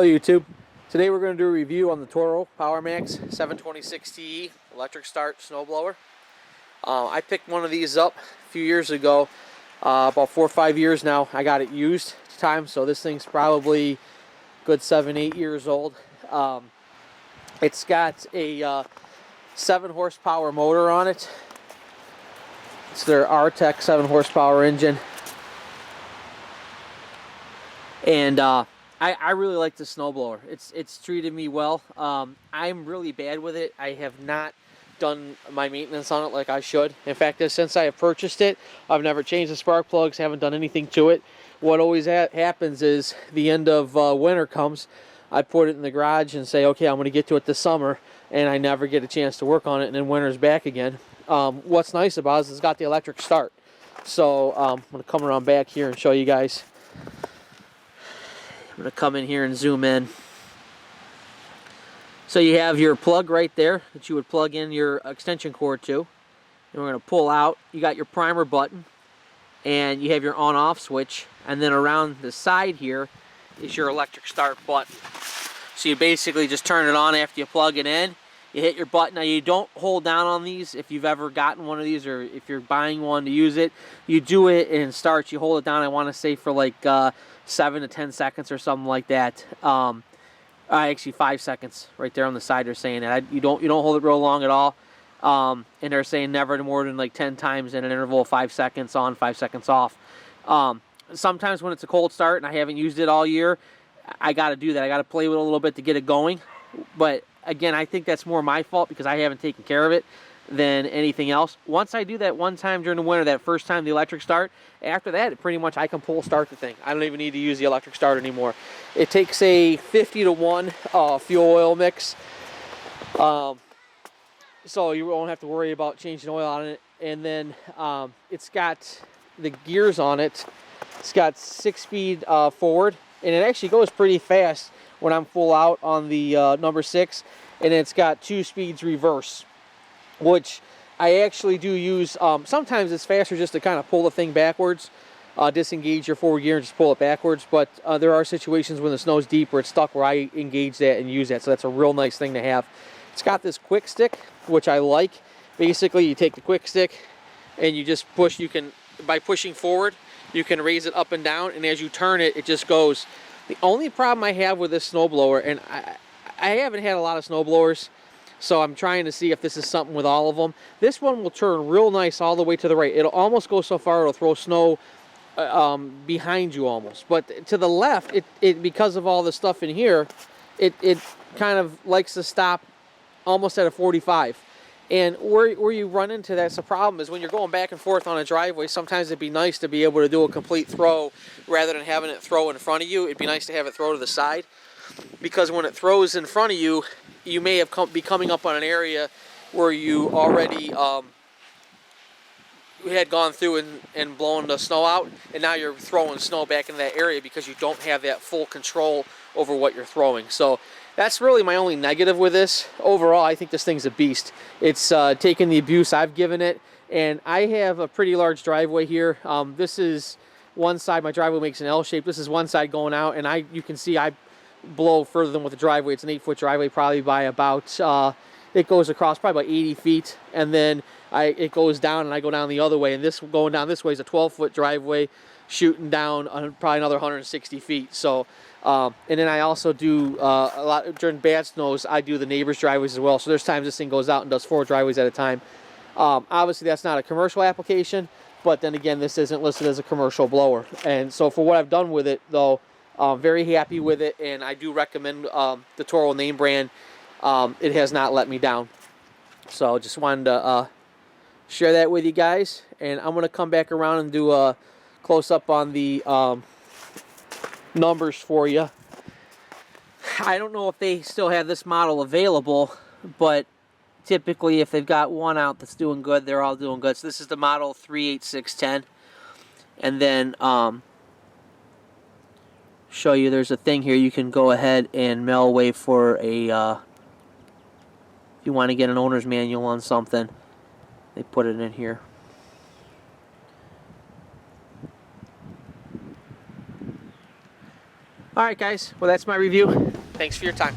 Hello YouTube. Today we're going to do a review on the Toro PowerMax 726TE electric start snowblower. I picked one of these up a few years ago, about 4 or 5 years now. I got it used at the time, so this thing's probably good 7-8 years old. It's got a 7 horsepower motor on it. It's their R-Tech 7 horsepower engine. And I really like the snowblower. It's treated me well. I'm really bad with it. I have not done my maintenance on it like I should. In fact, since I have purchased it, I've never changed the spark plugs, haven't done anything to it. What always happens is the end of winter comes, I put it in the garage and say, okay, I'm going to get to it this summer, and I never get a chance to work on it, and then winter's back again. What's nice about it is it's got the electric start. So I'm going to come around back here and show you guys. I'm going to come in here and zoom in. So you have your plug right there that you would plug in your extension cord to. And we're going to pull out. You got your primer button. And you have your on-off switch. And then around the side here is your electric start button. So you basically just turn it on after you plug it in. You hit your button. Now you don't hold down on these if you've ever gotten one of these or if you're buying one to use it. You do it and it starts. You hold it down, I want to say for like 7 to 10 seconds or something like that. Actually 5 seconds right there on the side they're saying that. You don't hold it real long at all. And they're saying never more than like 10 times in an interval of 5 seconds on, 5 seconds off. Sometimes when it's a cold start and I haven't used it all year, I got to do that. I got to play with it a little bit to get it going. But again, I think that's more my fault because I haven't taken care of it than anything else. Once I do that one time during the winter, that first time the electric start, after that, pretty much I can pull start the thing. I don't even need to use the electric start anymore. It takes a 50-to-1 fuel oil mix. So you won't have to worry about changing oil on it. And then it's got the gears on it. It's got 6-speed forward, and it actually goes pretty fast when I'm full out on the number 6. And it's got 2 speeds reverse, which I actually do use. Sometimes it's faster just to kind of pull the thing backwards, disengage your forward gear and just pull it backwards. But there are situations when the snow's deep where it's stuck where I engage that and use that. So that's a real nice thing to have. It's got this quick stick, which I like. Basically, you take the quick stick and you just push. You can, by pushing forward, you can raise it up and down. And as you turn it, it just goes. The only problem I have with this snowblower, and I haven't had a lot of snowblowers, so I'm trying to see if this is something with all of them. This one will turn real nice all the way to the right. It'll almost go so far it'll throw snow behind you almost. But to the left, it because of all the stuff in here, it kind of likes to stop almost at a 45. And where you run into that's the problem is when you're going back and forth on a driveway, sometimes it'd be nice to be able to do a complete throw rather than having it throw in front of you. It'd be nice to have it throw to the side, because when it throws in front of you, you may have be coming up on an area where you already had gone through and blown the snow out, and now you're throwing snow back into that area because you don't have that full control over what you're throwing. So that's really my only negative with this. Overall, I think this thing's a beast. It's taken the abuse I've given it, and I have a pretty large driveway here. This is one side, my driveway makes an L shape. This is one side going out, and you can see I blow further than with the driveway. It's an 8-foot driveway, probably by about, it goes across probably about 80 feet, and then it goes down, and I go down the other way, and this going down this way is a 12-foot driveway shooting down probably another 160 feet. So, and then I also do a lot during bad snows. I do the neighbors' driveways as well. So there's times this thing goes out and does 4 driveways at a time. Obviously, that's not a commercial application, but then again, this isn't listed as a commercial blower. And so for what I've done with it, though, very happy with it, and I do recommend the Toro name brand. It has not let me down. So just wanted to share that with you guys, and I'm going to come back around and do a close-up on the numbers for you. I don't know if they still have this model available, but typically if they've got one out that's doing good, they're all doing good. So this is the model 38610, and then show you there's a thing here you can go ahead and mail away for a if you want to get an owner's manual on something, they put it in here. All right, guys. Well, that's my review. Thanks for your time.